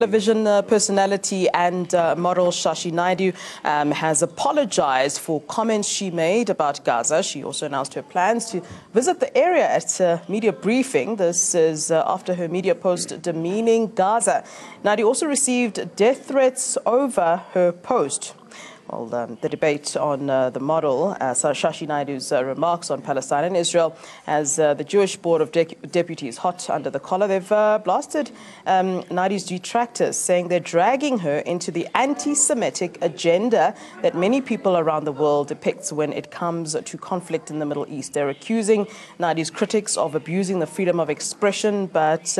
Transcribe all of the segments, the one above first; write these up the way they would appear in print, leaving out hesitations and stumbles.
Television personality and model Shashi Naidoo has apologized for comments she made about Gaza. She also announced her plans to visit the area at a media briefing. This is after her media post demeaning Gaza. Naidoo also received death threats over her post. Well, the debate on the model, Shashi Naidoo's remarks on Palestine and Israel, as the Jewish Board of Deputies hot under the collar. They've blasted Naidoo's detractors, saying they're dragging her into the anti-Semitic agenda that many people around the world depicts when it comes to conflict in the Middle East. They're accusing Naidoo's critics of abusing the freedom of expression, but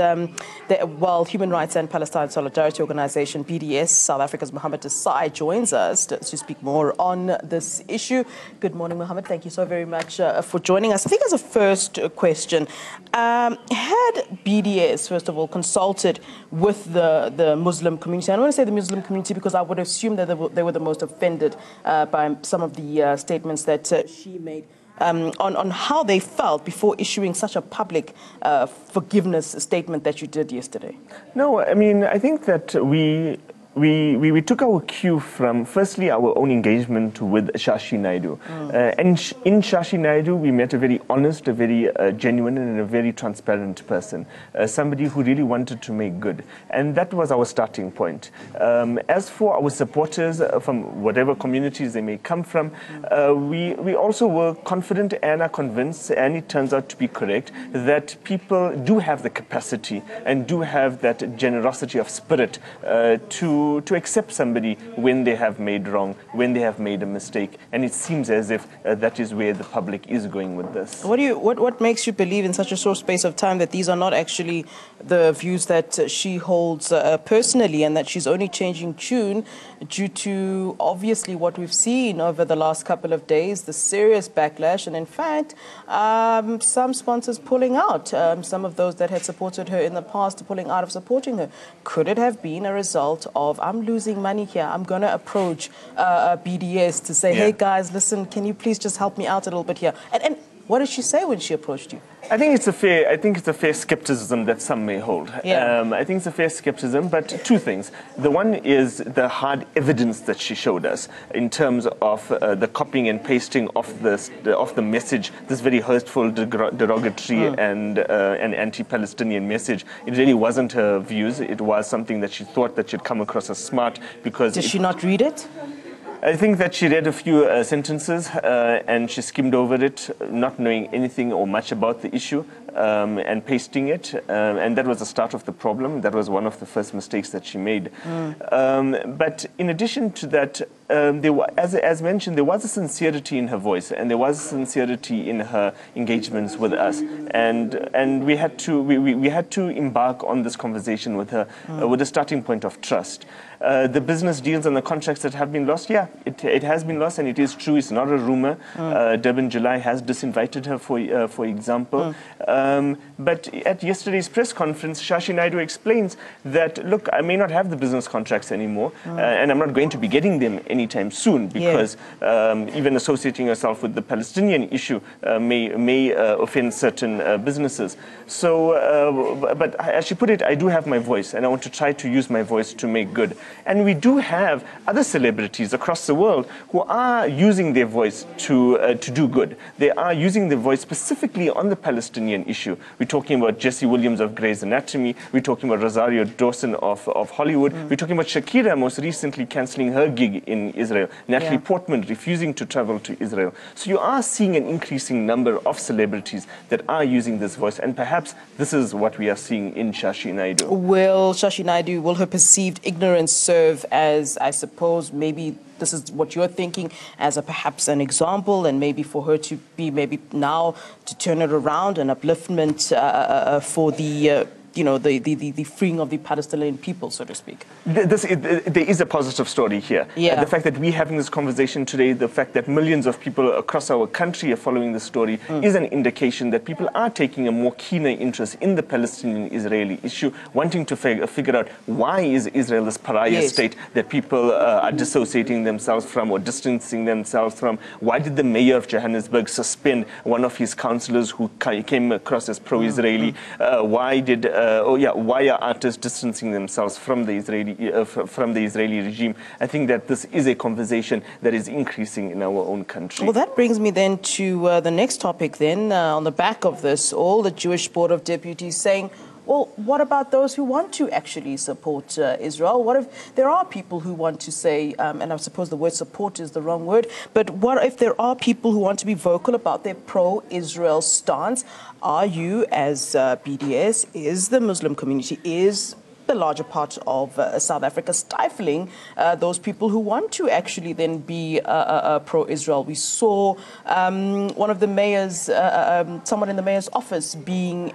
while Human Rights and Palestine Solidarity Organization, BDS, South Africa's Muhammed Desai joins us to speak more on this issue. Good morning, Muhammed. Thank you so very much for joining us. I think as a first question, had BDS, first of all, consulted with the Muslim community? I don't want to say the Muslim community because I would assume that they were the most offended by some of the statements that she made. On how they felt before issuing such a public forgiveness statement that you did yesterday. No, I mean, I think that we took our cue from, firstly, our own engagement with Shashi Naidoo. And in Shashi Naidoo, we met a very honest, a very genuine and a very transparent person, somebody who really wanted to make good. And that was our starting point. As for our supporters from whatever communities they may come from, we also were confident and are convinced, and it turns out to be correct, that people do have the capacity and do have that generosity of spirit to accept somebody when they have made wrong, when they have made a mistake. And it seems as if that is where the public is going with this. What makes you believe in such a short space of time that these are not actually the views that she holds personally, and that she's only changing tune due to obviously what we've seen over the last couple of days, the serious backlash, and in fact some sponsors pulling out, some of those that had supported her in the past pulling out of supporting her? Could it have been a result of, I'm losing money here, I'm going to approach BDS to say, hey guys, listen, can you please just help me out a little bit here? And what did she say when she approached you? I think it's a fair skepticism that some may hold. I think it's a fair skepticism, but two things. The one is the hard evidence that she showed us in terms of the copying and pasting of the message, this very hurtful, derogatory and anti-Palestinian message. It really wasn't her views. It was something that she thought that she'd come across as smart because. Did she not read it? I think that she read a few sentences and she skimmed over it, not knowing anything or much about the issue, and pasting it. And that was the start of the problem. That was one of the first mistakes that she made. But in addition to that, as mentioned, there was a sincerity in her voice, and there was a sincerity in her engagements with us. And we had to embark on this conversation with her with a starting point of trust. The business deals and the contracts that have been lost, it has been lost, and it is true. It's not a rumor. Durban July has disinvited her, for example. But at yesterday's press conference, Shashi Naidoo explains that, look, I may not have the business contracts anymore, and I'm not going to be getting them anytime soon, because even associating yourself with the Palestinian issue may offend certain businesses. So, but as she put it, I do have my voice, and I want to try to use my voice to make good. And we do have other celebrities across the world who are using their voice to do good. They are using their voice specifically on the Palestinian issue. We're talking about Jesse Williams of Grey's Anatomy. We're talking about Rosario Dawson of Hollywood. We're talking about Shakira most recently cancelling her gig in Israel. Natalie Portman refusing to travel to Israel. So you are seeing an increasing number of celebrities that are using this voice. And perhaps this is what we are seeing in Shashi Naidoo. Will her perceived ignorance serve as, I suppose, maybe this is what you're thinking, as perhaps an example, and maybe for her to be now to turn it around, an upliftment for the the freeing of the Palestinian people, so to speak? There is a positive story here. The fact that we're having this conversation today, the fact that millions of people across our country are following this story is an indication that people are taking a more keener interest in the Palestinian-Israeli issue, wanting to figure out why is Israel this pariah state that people are dissociating themselves from or distancing themselves from. Why did the mayor of Johannesburg suspend one of his councillors who came across as pro-Israeli? Why did why are artists distancing themselves from the Israeli regime? I think that this is a conversation that is increasing in our own country. Well, that brings me then to the next topic then. On the back of this, all the Jewish Board of Deputies saying, well, what about those who want to actually support Israel? What if there are people who want to say, and I suppose the word support is the wrong word, but what if there are people who want to be vocal about their pro-Israel stance? Are you, as BDS, is the Muslim community, is the larger part of South Africa stifling those people who want to actually then be pro-Israel? We saw one of the mayors, someone in the mayor's office being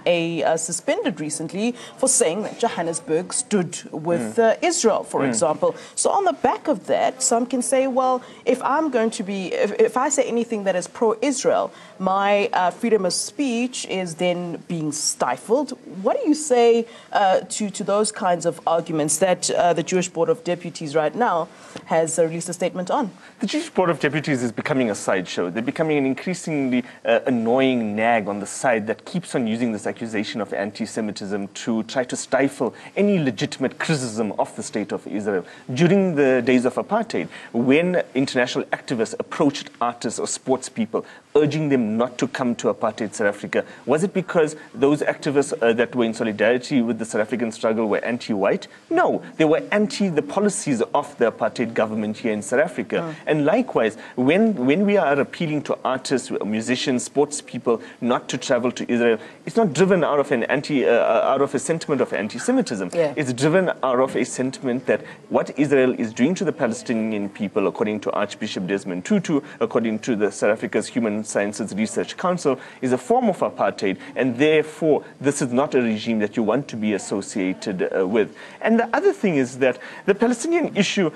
suspended recently for saying that Johannesburg stood with Israel, for example. So on the back of that, some can say, well, if I'm going to be, if I say anything that is pro-Israel, my freedom of speech is then being stifled. What do you say to those kinds of arguments that the Jewish Board of Deputies right now has released a statement on? The Jewish Board of Deputies is becoming a sideshow. They're becoming an increasingly annoying nag on the side that keeps on using this accusation of anti-Semitism to try to stifle any legitimate criticism of the state of Israel. During the days of apartheid, when international activists approached artists or sports people, urging them not to come to apartheid South Africa, was it because those activists that were in solidarity with the South African struggle were anti-white? No, they were anti the policies of the apartheid government here in South Africa. And likewise, when we are appealing to artists, musicians, sports people not to travel to Israel, it's not driven out of out of a sentiment of anti-Semitism. Yeah. It's driven out of a sentiment that what Israel is doing to the Palestinian people, according to Archbishop Desmond Tutu, according to the South Africa's Human Sciences Research Council, is a form of apartheid, and therefore this is not a regime that you want to be associated with. And the other thing is that the Palestinian issue,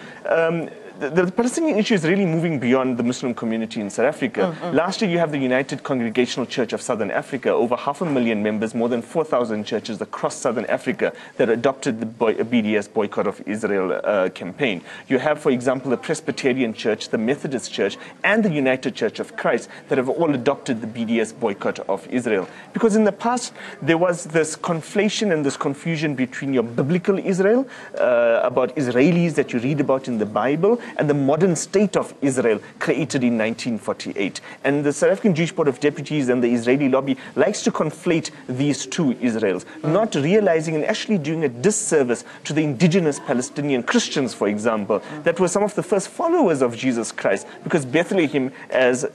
the Palestinian issue is really moving beyond the Muslim community in South Africa. Last year, you have the United Congregational Church of Southern Africa, over 500,000 members, more than 4,000 churches across Southern Africa that adopted the BDS Boycott of Israel campaign. You have, for example, the Presbyterian Church, the Methodist Church, and the United Church of Christ that have all adopted the BDS Boycott of Israel. Because in the past, there was this conflation and this confusion between your biblical Israel, about Israelis that you read about in the Bible, and the modern state of Israel created in 1948. And the South African Jewish Board of Deputies and the Israeli lobby likes to conflate these two Israels, not realizing and actually doing a disservice to the indigenous Palestinian Christians, for example, that were some of the first followers of Jesus Christ. Because Bethlehem, as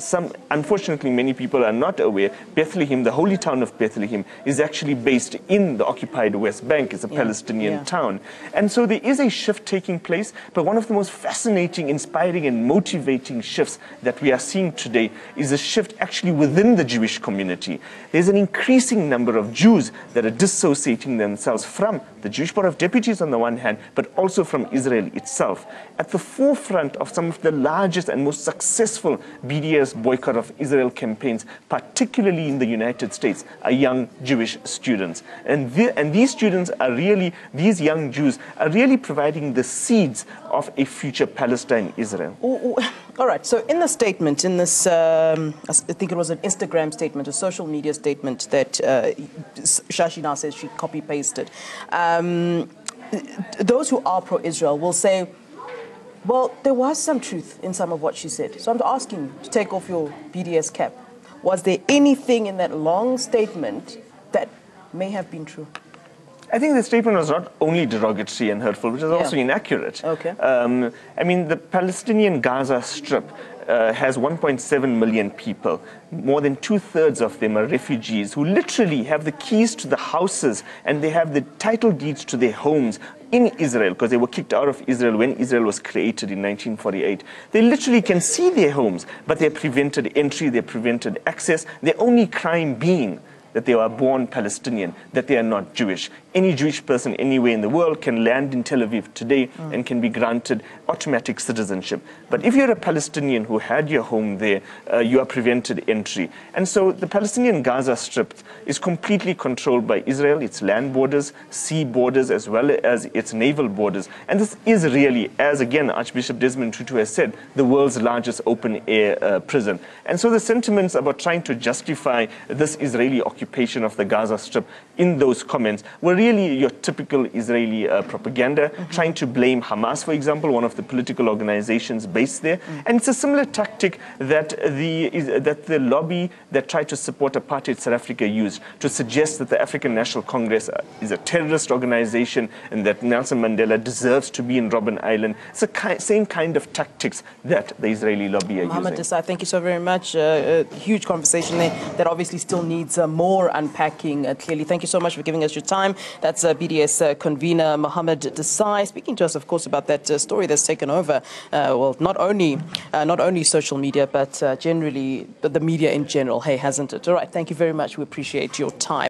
unfortunately many people are not aware, Bethlehem, the holy town of Bethlehem, is actually based in the occupied West Bank. It's a Palestinian town. And so there is a shift taking place, but one of the most fascinating, inspiring and motivating shifts that we are seeing today is a shift actually within the Jewish community. There's an increasing number of Jews that are dissociating themselves from the Jewish Board of Deputies on the one hand, but also from Israel itself. At the forefront of some of the largest and most successful BDS Boycott of Israel campaigns, particularly in the United States, are young Jewish students. And these students are really, these young Jews are really providing the seeds of a future Palestine-Israel. All right, so in the statement, in this, I think it was an Instagram statement, a social media statement that Shashi now says she copy-pasted, those who are pro-Israel will say, well, there was some truth in some of what she said. So I'm asking you to take off your BDS cap. Was there anything in that long statement that may have been true? I think the statement was not only derogatory and hurtful, which is also inaccurate. Okay. I mean, the Palestinian Gaza Strip has 1.7 million people. More than 2/3 of them are refugees who literally have the keys to the houses and they have the title deeds to their homes in Israel, because they were kicked out of Israel when Israel was created in 1948. They literally can see their homes, but they're prevented entry, they're prevented access, their only crime being that they are born Palestinian, that they are not Jewish. Any Jewish person anywhere in the world can land in Tel Aviv today and can be granted automatic citizenship. But if you're a Palestinian who had your home there, you are prevented entry. And so the Palestinian Gaza Strip is completely controlled by Israel, its land borders, sea borders, as well as its naval borders. And this is really, as again Archbishop Desmond Tutu has said, the world's largest open-air prison. And so the sentiments about trying to justify this Israeli occupation of the Gaza Strip in those comments were really your typical Israeli propaganda, trying to blame Hamas, for example, one of the political organizations based there. And it's a similar tactic that the lobby that tried to support apartheid South Africa used to suggest that the African National Congress is a terrorist organization and that Nelson Mandela deserves to be in Robben Island. It's the same kind of tactics that the Israeli lobby are Muhammed using. Desai, thank you so very much. A huge conversation there that obviously still needs more unpacking, clearly. Thank you so much for giving us your time. That's BDS convener Muhammed Desai speaking to us, of course, about that story that's taken over, well, not only social media, but generally the media in general, hey, hasn't it? All right, thank you very much. We appreciate your time.